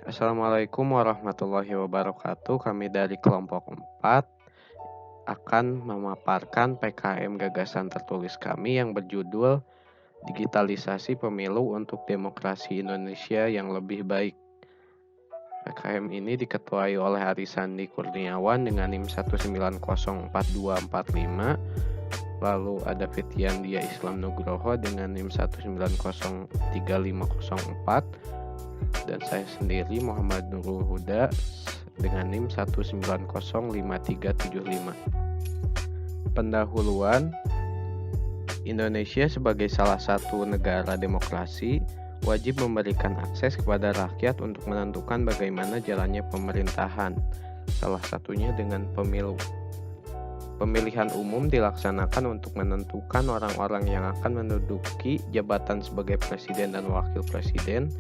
Assalamualaikum warahmatullahi wabarakatuh. Kami dari kelompok 4 akan memaparkan PKM gagasan tertulis kami yang berjudul Digitalisasi Pemilu untuk Demokrasi Indonesia yang Lebih Baik. PKM ini diketuai oleh Ari Sandi Kurniawan dengan NIM 1904245, lalu ada Fityandia Islam Nugroho dengan NIM 1903504, dan saya sendiri Muhammad Nurul Huda dengan NIM 1905375. Pendahuluan. Indonesia sebagai salah satu negara demokrasi wajib memberikan akses kepada rakyat untuk menentukan bagaimana jalannya pemerintahan, salah satunya dengan pemilu. Pemilihan umum dilaksanakan untuk menentukan orang-orang yang akan menduduki jabatan sebagai presiden dan wakil presiden,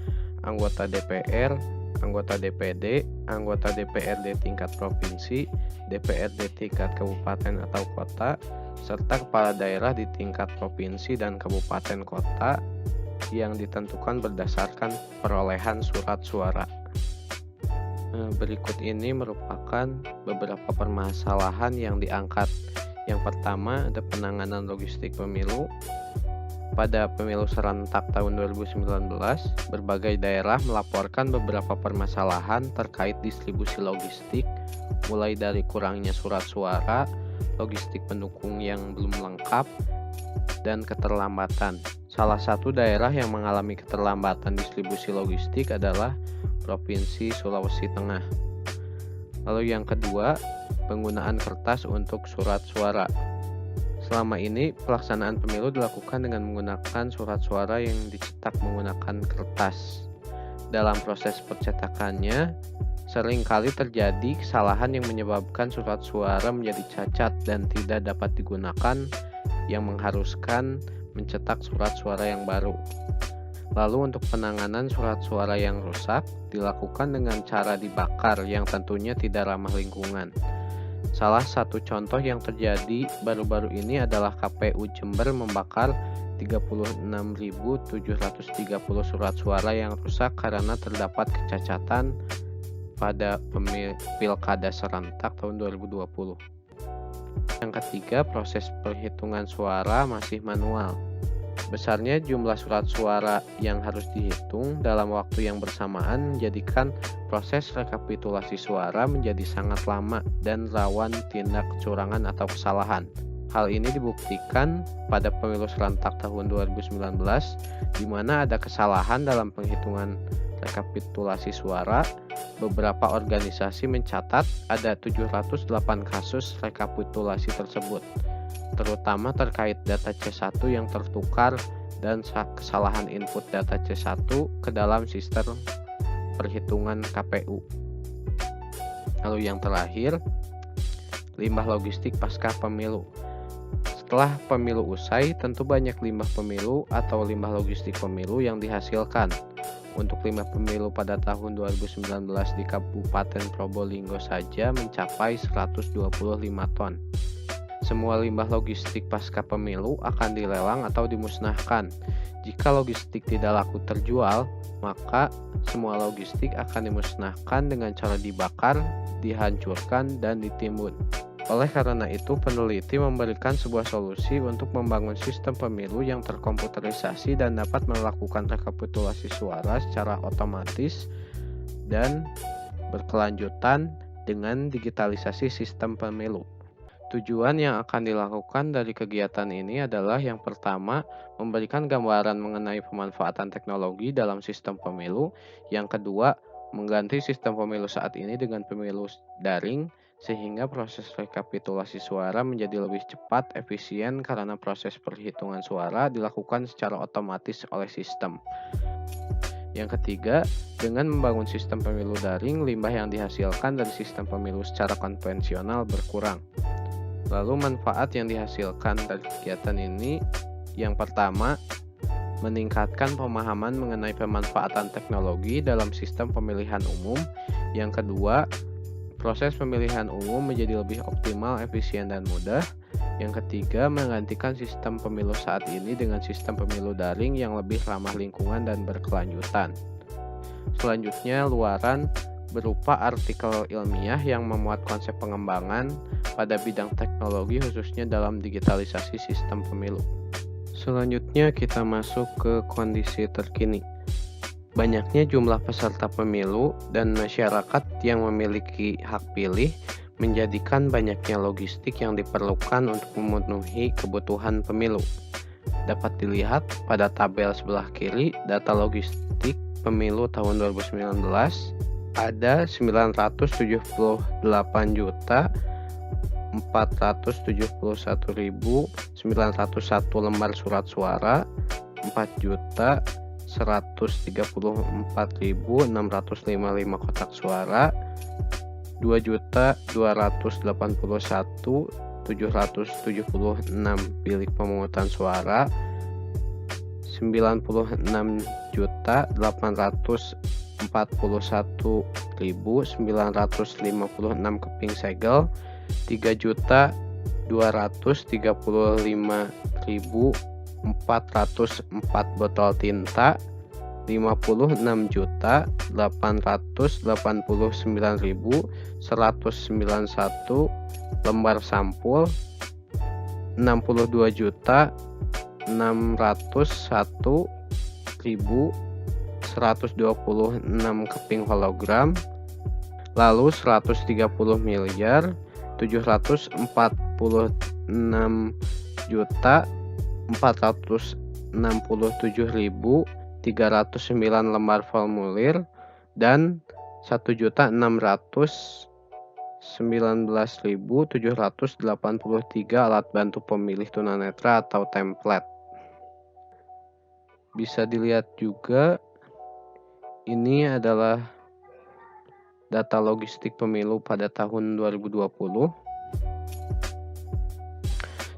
anggota DPR, anggota DPD, anggota DPRD tingkat provinsi, DPRD tingkat kabupaten atau kota, serta kepala daerah di tingkat provinsi dan kabupaten kota yang ditentukan berdasarkan perolehan surat suara. Berikut ini merupakan beberapa permasalahan yang diangkat. Yang pertama, ada penanganan logistik pemilu. Pada pemilu serentak tahun 2019, berbagai daerah melaporkan beberapa permasalahan terkait distribusi logistik, mulai dari kurangnya surat suara, logistik pendukung yang belum lengkap, dan keterlambatan. Salah satu daerah yang mengalami keterlambatan distribusi logistik adalah Provinsi Sulawesi Tengah. Lalu yang kedua, penggunaan kertas untuk surat suara. Selama ini pelaksanaan pemilu dilakukan dengan menggunakan surat suara yang dicetak menggunakan kertas. Dalam proses percetakannya, seringkali terjadi kesalahan yang menyebabkan surat suara menjadi cacat dan tidak dapat digunakan, yang mengharuskan mencetak surat suara yang baru. Lalu untuk penanganan surat suara yang rusak dilakukan dengan cara dibakar yang tentunya tidak ramah lingkungan. Salah satu contoh yang terjadi baru-baru ini adalah KPU Jember membakar 36.730 surat suara yang rusak karena terdapat kecacatan pada pilkada serentak tahun 2020. Yang ketiga, proses perhitungan suara masih manual. Besarnya jumlah surat suara yang harus dihitung dalam waktu yang bersamaan menjadikan proses rekapitulasi suara menjadi sangat lama dan rawan tindak kecurangan atau kesalahan. Hal ini dibuktikan pada pemilu serentak tahun 2019, di mana ada kesalahan dalam penghitungan rekapitulasi suara. Beberapa organisasi mencatat ada 708 kasus rekapitulasi tersebut, terutama terkait data C1 yang tertukar dan kesalahan input data C1 ke dalam sistem perhitungan KPU. Lalu yang terakhir, limbah logistik pasca pemilu. Setelah pemilu usai, tentu banyak limbah pemilu atau limbah logistik pemilu yang dihasilkan. Untuk limbah pemilu pada tahun 2019 di Kabupaten Probolinggo saja mencapai 125 ton. Semua limbah logistik pasca pemilu akan dilelang atau dimusnahkan. Jika logistik tidak laku terjual, maka semua logistik akan dimusnahkan dengan cara dibakar, dihancurkan, dan ditimbun. Oleh karena itu, peneliti memberikan sebuah solusi untuk membangun sistem pemilu yang terkomputerisasi dan dapat melakukan rekapitulasi suara secara otomatis dan berkelanjutan dengan digitalisasi sistem pemilu. Tujuan yang akan dilakukan dari kegiatan ini adalah yang pertama, memberikan gambaran mengenai pemanfaatan teknologi dalam sistem pemilu. Yang kedua, mengganti sistem pemilu saat ini dengan pemilu daring, sehingga proses rekapitulasi suara menjadi lebih cepat, efisien karena proses perhitungan suara dilakukan secara otomatis oleh sistem. Yang ketiga, dengan membangun sistem pemilu daring, limbah yang dihasilkan dari sistem pemilu secara konvensional berkurang. Lalu manfaat yang dihasilkan dari kegiatan ini, yang pertama, meningkatkan pemahaman mengenai pemanfaatan teknologi dalam sistem pemilihan umum. Yang kedua, proses pemilihan umum menjadi lebih optimal, efisien, dan mudah. Yang ketiga, menggantikan sistem pemilu saat ini dengan sistem pemilu daring yang lebih ramah lingkungan dan berkelanjutan. Selanjutnya, luaran berupa artikel ilmiah yang memuat konsep pengembangan pada bidang teknologi khususnya dalam digitalisasi sistem pemilu. Selanjutnya kita masuk ke kondisi terkini. Banyaknya jumlah peserta pemilu dan masyarakat yang memiliki hak pilih menjadikan banyaknya logistik yang diperlukan untuk memenuhi kebutuhan pemilu. Dapat dilihat pada tabel sebelah kiri data logistik pemilu tahun 2019 ada 974.471.901 lembar surat suara, 4.134.655 kotak suara, 2.281.776 bilik pemungutan suara, 96.841.956 keping segel, 3.235.404 botol tinta, 56.889.191 lembar sampul, 62.601.126 keping hologram, lalu 130.746.467.309 lembar formulir, dan 1.619.783 alat bantu pemilih tunanetra atau template. Bisa dilihat juga ini adalah data logistik pemilu pada tahun 2020.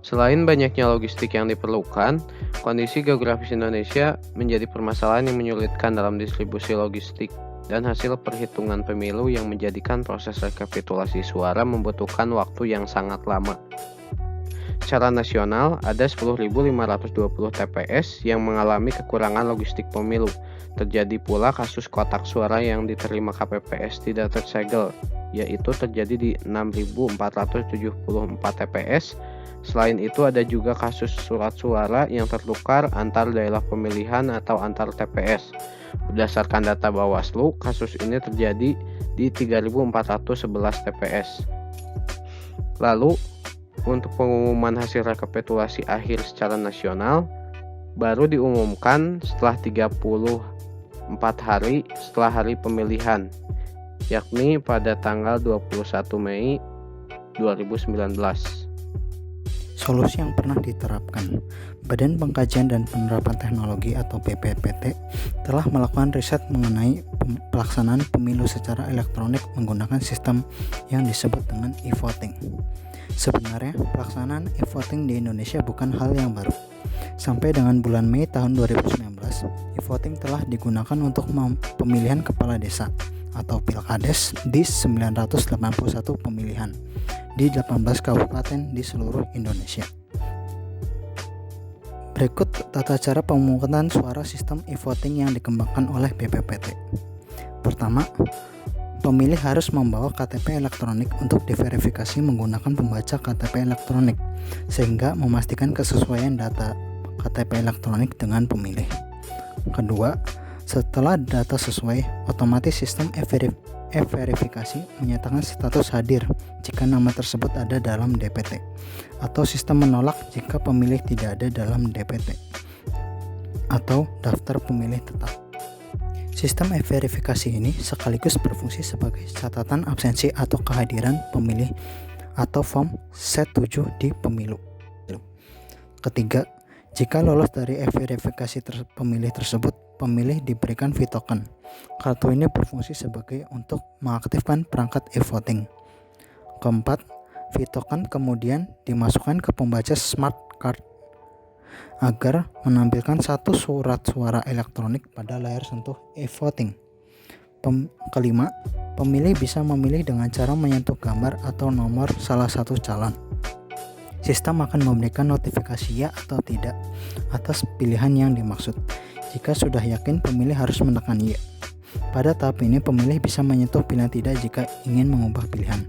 Selain banyaknya logistik yang diperlukan, kondisi geografis Indonesia menjadi permasalahan yang menyulitkan dalam distribusi logistik dan hasil perhitungan pemilu yang menjadikan proses rekapitulasi suara membutuhkan waktu yang sangat lama. Secara nasional, ada 10.520 TPS yang mengalami kekurangan logistik pemilu. Terjadi pula kasus kotak suara yang diterima KPPS tidak tersegel, yaitu terjadi di 6.474 TPS. Selain itu ada juga kasus surat suara yang tertukar antar daerah pemilihan atau antar TPS. Berdasarkan data Bawaslu, kasus ini terjadi di 3.411 TPS. Lalu, untuk pengumuman hasil rekapitulasi akhir secara nasional baru diumumkan setelah 34 hari setelah hari pemilihan, yakni pada tanggal 21 Mei 2019. Solusi yang pernah diterapkan. Badan Pengkajian dan Penerapan Teknologi atau BPPT telah melakukan riset mengenai pelaksanaan pemilu secara elektronik menggunakan sistem yang disebut dengan e-voting. Sebenarnya, pelaksanaan e-voting di Indonesia bukan hal yang baru. Sampai dengan bulan Mei tahun 2019, e-voting telah digunakan untuk pemilihan kepala desa atau Pilkades di 981 pemilihan di 18 kabupaten di seluruh Indonesia. Berikut tata cara pemungutan suara sistem e-voting yang dikembangkan oleh BPPT. Pertama, pemilih harus membawa KTP elektronik untuk diverifikasi menggunakan pembaca KTP elektronik, sehingga memastikan kesesuaian data KTP elektronik dengan pemilih. Kedua, setelah data sesuai, otomatis sistem e-verifikasi menyatakan status hadir jika nama tersebut ada dalam DPT, atau sistem menolak jika pemilih tidak ada dalam DPT atau daftar pemilih tetap. Sistem e-verifikasi ini sekaligus berfungsi sebagai catatan absensi atau kehadiran pemilih atau form C7 di pemilu. Ketiga, jika lolos dari e-verifikasi pemilih tersebut, pemilih diberikan V-token. Kartu ini berfungsi sebagai untuk mengaktifkan perangkat e-voting. Keempat, V-token kemudian dimasukkan ke pembaca smart card agar menampilkan satu surat suara elektronik pada layar sentuh e-voting. Kelima, pemilih bisa memilih dengan cara menyentuh gambar atau nomor salah satu calon. Sistem akan memberikan notifikasi ya atau tidak atas pilihan yang dimaksud. Jika sudah yakin, pemilih harus menekan ya. Pada tahap ini pemilih bisa menyentuh pilihan tidak jika ingin mengubah pilihan.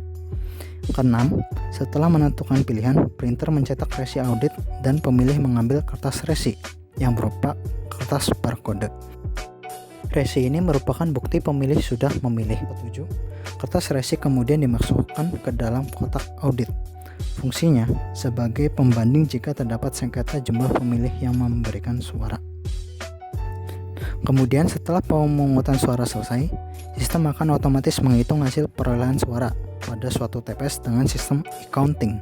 Keenam, setelah menentukan pilihan, printer mencetak resi audit dan pemilih mengambil kertas resi yang berupa kertas barcode. Resi ini merupakan bukti pemilih sudah memilih. Ketujuh, kertas resi kemudian dimasukkan ke dalam kotak audit. Fungsinya sebagai pembanding jika terdapat sengketa jumlah pemilih yang memberikan suara. Kemudian setelah pemungutan suara selesai, sistem akan otomatis menghitung hasil perolehan suara pada suatu TPS dengan sistem e-counting,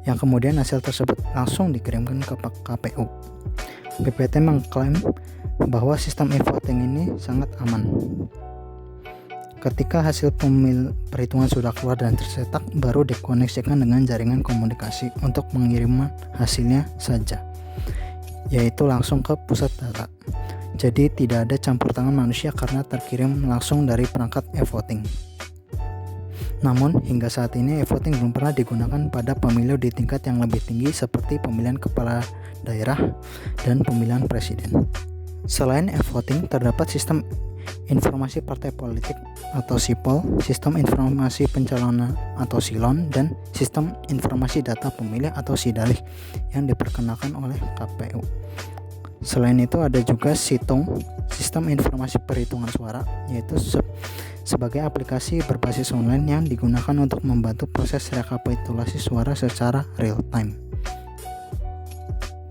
yang kemudian hasil tersebut langsung dikirimkan ke KPU. PPT mengklaim bahwa sistem e-voting ini sangat aman. Ketika hasil perhitungan sudah keluar dan tercetak, baru dikoneksikan dengan jaringan komunikasi untuk mengiriman hasilnya saja, yaitu langsung ke pusat data. Jadi tidak ada campur tangan manusia karena terkirim langsung dari perangkat e-voting. Namun hingga saat ini e-voting belum pernah digunakan pada pemilu di tingkat yang lebih tinggi seperti pemilihan kepala daerah dan pemilihan presiden. Selain e-voting, terdapat sistem informasi partai politik atau SIPOL, sistem informasi pencalonan atau SILON, dan sistem informasi data pemilih atau SIDALIH yang diperkenalkan oleh KPU. Selain itu ada juga SITUNG, sistem informasi perhitungan suara, yaitu sebagai aplikasi berbasis online yang digunakan untuk membantu proses rekapitulasi suara secara real time.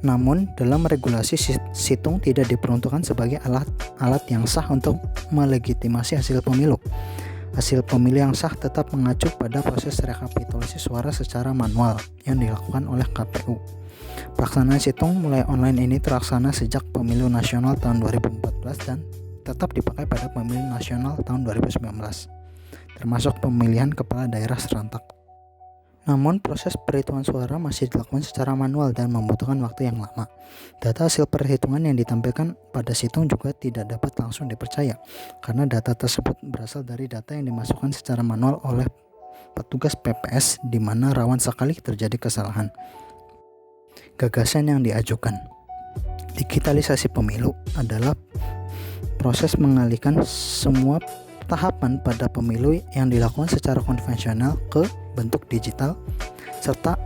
Namun, dalam regulasi SITUNG tidak diperuntukkan sebagai alat yang sah untuk melegitimasi hasil pemilu. Hasil pemilu yang sah tetap mengacu pada proses rekapitulasi suara secara manual yang dilakukan oleh KPU. Pelaksanaan SITUNG mulai online ini terlaksana sejak pemilu nasional tahun 2014 dan tetap dipakai pada pemilu nasional tahun 2019, termasuk pemilihan kepala daerah serentak. Namun proses perhitungan suara masih dilakukan secara manual dan membutuhkan waktu yang lama. Data hasil perhitungan yang ditampilkan pada SITUNG juga tidak dapat langsung dipercaya, karena data tersebut berasal dari data yang dimasukkan secara manual oleh petugas PPS, di mana rawan sekali terjadi kesalahan. Gagasan yang diajukan. Digitalisasi pemilu adalah proses mengalihkan semua tahapan pada pemilu yang dilakukan secara konvensional ke bentuk digital, serta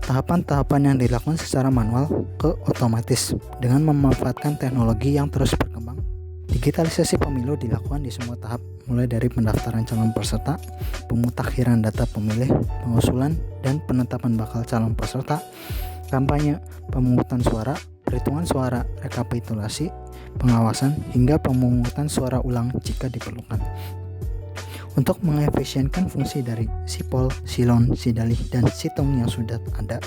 tahapan-tahapan yang dilakukan secara manual ke otomatis dengan memanfaatkan teknologi yang terus berkembang. Digitalisasi pemilu dilakukan di semua tahap, mulai dari pendaftaran calon peserta, pemutakhiran data pemilih, pengusulan dan penetapan bakal calon peserta, kampanye, pemungutan suara, perhitungan suara, rekapitulasi, pengawasan, hingga pemungutan suara ulang jika diperlukan. Untuk mengefisienkan fungsi dari SIPOL, SILON, SIDALIH, dan SITUNG yang sudah ada,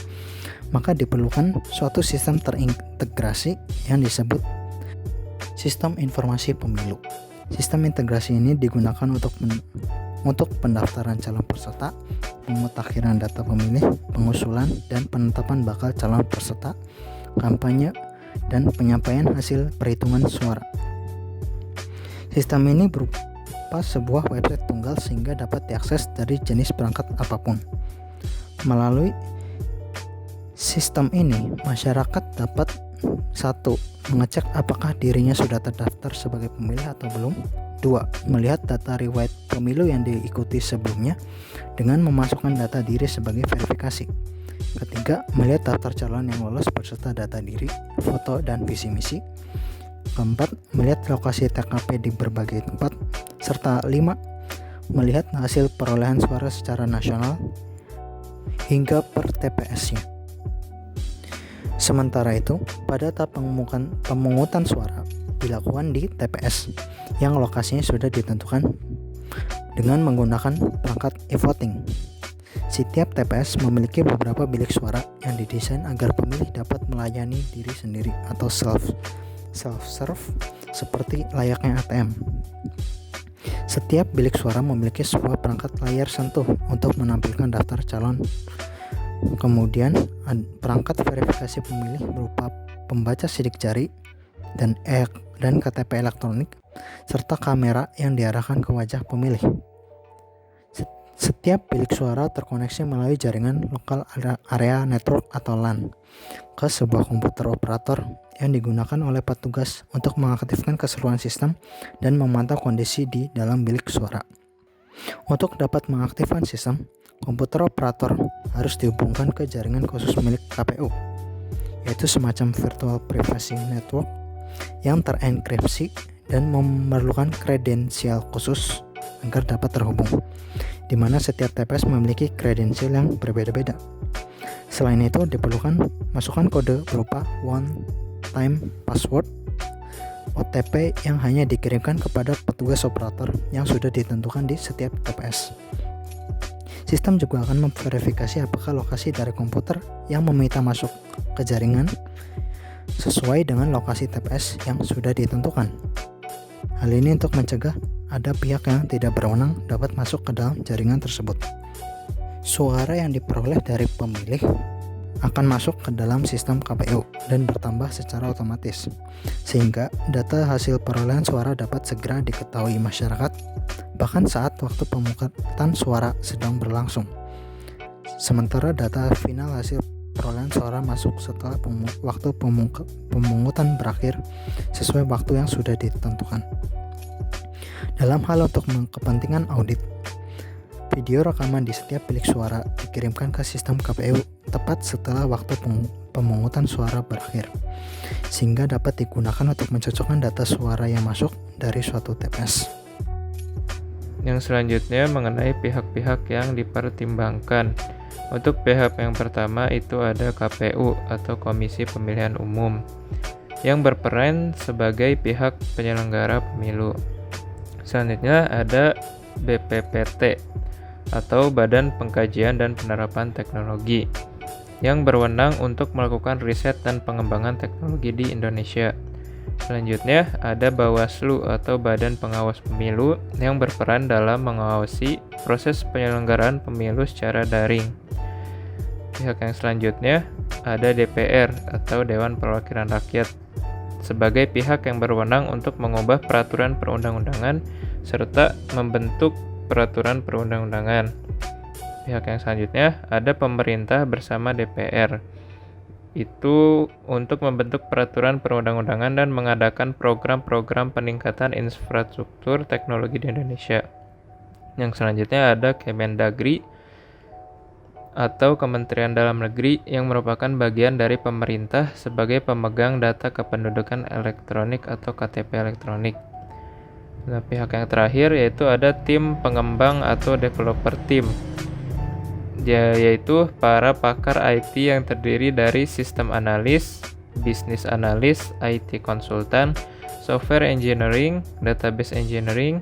maka diperlukan suatu sistem terintegrasi yang disebut Sistem Informasi Pemilu. Sistem integrasi ini digunakan untuk pendaftaran calon peserta, pemutakhiran data pemilih, pengusulan dan penetapan bakal calon peserta, kampanye, dan penyampaian hasil perhitungan suara. Sistem ini berupa sebuah website tunggal sehingga dapat diakses dari jenis perangkat apapun. Melalui sistem ini, masyarakat dapat 1. Mengecek apakah dirinya sudah terdaftar sebagai pemilih atau belum. 2. Melihat data riwayat pemilu yang diikuti sebelumnya dengan memasukkan data diri sebagai verifikasi. 3. Melihat daftar calon yang lolos beserta data diri, foto, dan visi misi. 4. Melihat lokasi TKP di berbagai tempat. Serta 5. Melihat hasil perolehan suara secara nasional hingga per TPS-nya. Sementara itu, pada tahap pemungutan suara dilakukan di TPS yang lokasinya sudah ditentukan dengan menggunakan perangkat e-voting. Setiap TPS memiliki beberapa bilik suara yang didesain agar pemilih dapat melayani diri sendiri atau self-serve seperti layaknya ATM. Setiap bilik suara memiliki sebuah perangkat layar sentuh untuk menampilkan daftar calon. Kemudian perangkat verifikasi pemilih berupa pembaca sidik jari dan KTP elektronik serta kamera yang diarahkan ke wajah pemilih. Setiap bilik suara terkoneksi melalui jaringan lokal area network atau LAN ke sebuah komputer operator yang digunakan oleh petugas untuk mengaktifkan keseluruhan sistem dan memantau kondisi di dalam bilik suara. Untuk dapat mengaktifkan sistem, komputer operator harus dihubungkan ke jaringan khusus milik KPU, yaitu semacam virtual privacy network yang terenkripsi dan memerlukan kredensial khusus agar dapat terhubung, di mana setiap TPS memiliki kredensial yang berbeda-beda. Selain itu, diperlukan masukan kode berupa one-time password OTP yang hanya dikirimkan kepada petugas operator yang sudah ditentukan di setiap TPS. Sistem juga akan memverifikasi apakah lokasi dari komputer yang meminta masuk ke jaringan sesuai dengan lokasi TPS yang sudah ditentukan. Hal ini untuk mencegah ada pihak yang tidak berwenang dapat masuk ke dalam jaringan tersebut. Suara yang diperoleh dari pemilih akan masuk ke dalam sistem KPU dan bertambah secara otomatis, sehingga data hasil perolehan suara dapat segera diketahui masyarakat bahkan saat waktu pemungutan suara sedang berlangsung. Sementara data final hasil perolehan suara masuk setelah waktu pemungutan berakhir sesuai waktu yang sudah ditentukan. Dalam hal untuk kepentingan audit, video rekaman di setiap bilik suara dikirimkan ke sistem KPU tepat setelah waktu pemungutan suara berakhir, sehingga dapat digunakan untuk mencocokkan data suara yang masuk dari suatu TPS. Yang selanjutnya mengenai pihak-pihak yang dipertimbangkan. Untuk pihak yang pertama itu ada KPU atau Komisi Pemilihan Umum yang berperan sebagai pihak penyelenggara pemilu. Selanjutnya ada BPPT atau Badan Pengkajian dan Penerapan Teknologi yang berwenang untuk melakukan riset dan pengembangan teknologi di Indonesia. Selanjutnya ada Bawaslu atau Badan Pengawas Pemilu yang berperan dalam mengawasi proses penyelenggaraan pemilu secara daring. Pihak yang selanjutnya ada DPR atau Dewan Perwakilan Rakyat sebagai pihak yang berwenang untuk mengubah peraturan perundang-undangan serta membentuk peraturan perundang-undangan. Pihak yang selanjutnya ada pemerintah bersama DPR. Itu untuk membentuk peraturan perundang-undangan dan mengadakan program-program peningkatan infrastruktur teknologi di Indonesia. Yang selanjutnya ada Kemendagri atau Kementerian Dalam Negeri yang merupakan bagian dari pemerintah sebagai pemegang data kependudukan elektronik atau KTP elektronik. Nah, pihak yang terakhir yaitu ada tim pengembang atau developer team, yaitu para pakar IT yang terdiri dari sistem analis, bisnis analis, IT konsultan, software engineering, database engineering,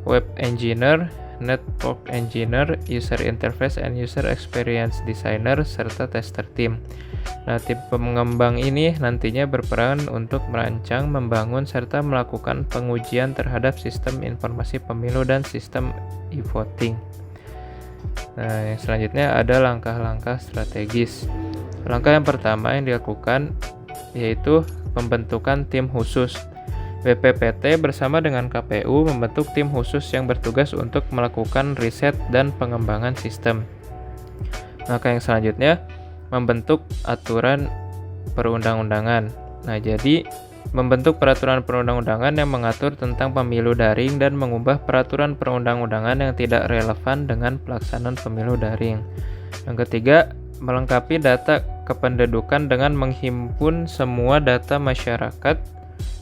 web engineer, network engineer, user interface and user experience designer, serta tester team. Nah, tim pengembang ini nantinya berperan untuk merancang, membangun, serta melakukan pengujian terhadap sistem informasi pemilu dan sistem e-voting. Nah, yang selanjutnya ada langkah-langkah strategis. Langkah yang pertama yang dilakukan yaitu pembentukan tim khusus. BPPT bersama dengan KPU membentuk tim khusus yang bertugas untuk melakukan riset dan pengembangan sistem. Langkah yang selanjutnya membentuk aturan perundang-undangan. Nah, jadi membentuk peraturan perundang-undangan yang mengatur tentang pemilu daring dan mengubah peraturan perundang-undangan yang tidak relevan dengan pelaksanaan pemilu daring. Yang ketiga, melengkapi data kependudukan dengan menghimpun semua data masyarakat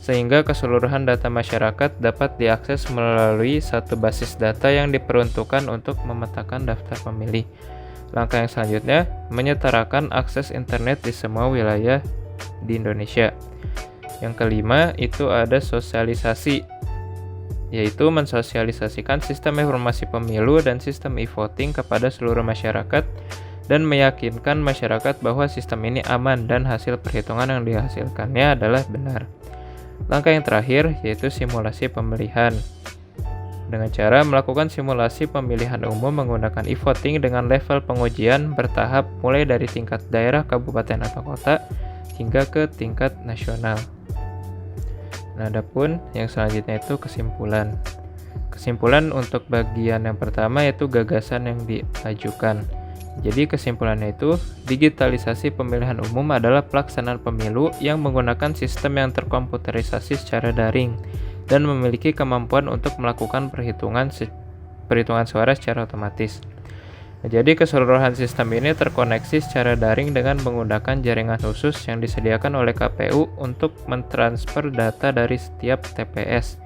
sehingga keseluruhan data masyarakat dapat diakses melalui satu basis data yang diperuntukkan untuk memetakan daftar pemilih. Langkah yang selanjutnya, menyetarakan akses internet di semua wilayah di Indonesia. Yang kelima, itu ada sosialisasi, yaitu mensosialisasikan sistem informasi pemilu dan sistem e-voting kepada seluruh masyarakat dan meyakinkan masyarakat bahwa sistem ini aman dan hasil perhitungan yang dihasilkannya adalah benar. Langkah yang terakhir yaitu simulasi pemilihan. Dengan cara melakukan simulasi pemilihan umum menggunakan e-voting dengan level pengujian bertahap mulai dari tingkat daerah, kabupaten atau kota hingga ke tingkat nasional. Nah, adapun yang selanjutnya itu kesimpulan. Kesimpulan untuk bagian yang pertama yaitu gagasan yang diajukan. Jadi kesimpulannya itu, digitalisasi pemilihan umum adalah pelaksanaan pemilu yang menggunakan sistem yang terkomputerisasi secara daring dan memiliki kemampuan untuk melakukan perhitungan suara secara otomatis. Jadi keseluruhan sistem ini terkoneksi secara daring dengan menggunakan jaringan khusus yang disediakan oleh KPU untuk mentransfer data dari setiap TPS.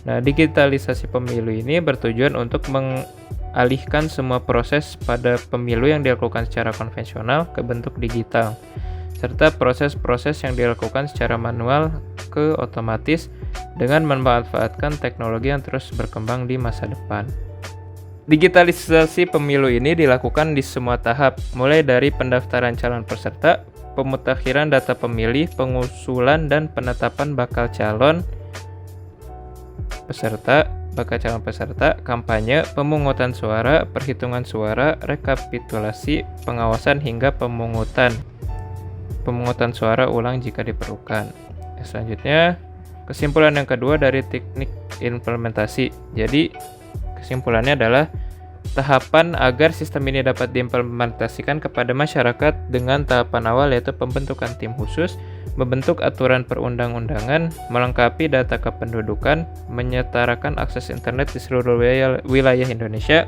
Nah, digitalisasi pemilu ini bertujuan untuk mengalihkan semua proses pada pemilu yang dilakukan secara konvensional ke bentuk digital, serta proses-proses yang dilakukan secara manual ke otomatis dengan memanfaatkan teknologi yang terus berkembang di masa depan. Digitalisasi pemilu ini dilakukan di semua tahap, mulai dari pendaftaran calon peserta, pemutakhiran data pemilih, pengusulan dan penetapan bakal calon peserta, kampanye, pemungutan suara, perhitungan suara, rekapitulasi, pengawasan hingga pemungutan suara ulang jika diperlukan. Selanjutnya, kesimpulan yang kedua dari teknik implementasi. Jadi, kesimpulannya adalah tahapan agar sistem ini dapat diimplementasikan kepada masyarakat dengan tahapan awal yaitu pembentukan tim khusus, membentuk aturan perundang-undangan, melengkapi data kependudukan, menyetarakan akses internet di seluruh wilayah Indonesia,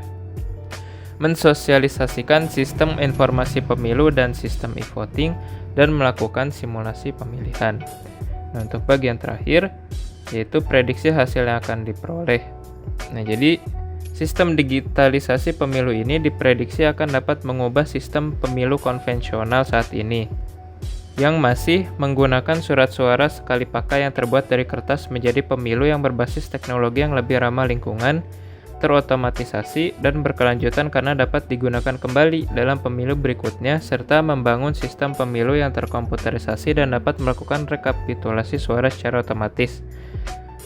mensosialisasikan sistem informasi pemilu dan sistem e-voting, dan melakukan simulasi pemilihan. Nah, untuk bagian terakhir yaitu prediksi hasil yang akan diperoleh. Nah, jadi sistem digitalisasi pemilu ini diprediksi akan dapat mengubah sistem pemilu konvensional saat ini yang masih menggunakan surat suara sekali pakai yang terbuat dari kertas menjadi pemilu yang berbasis teknologi yang lebih ramah lingkungan, terotomatisasi, dan berkelanjutan karena dapat digunakan kembali dalam pemilu berikutnya, serta membangun sistem pemilu yang terkomputerisasi dan dapat melakukan rekapitulasi suara secara otomatis.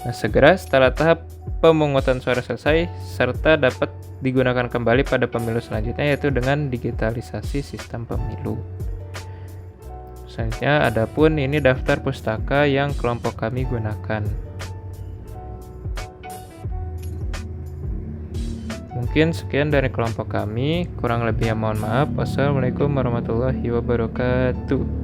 Nah, segera setelah tahap pemungutan suara selesai, serta dapat digunakan kembali pada pemilu selanjutnya, yaitu dengan digitalisasi sistem pemilu. Selanjutnya, adapun ini daftar pustaka yang kelompok kami gunakan. Mungkin sekian dari kelompok kami, kurang lebihnya mohon maaf. Wassalamualaikum warahmatullahi wabarakatuh.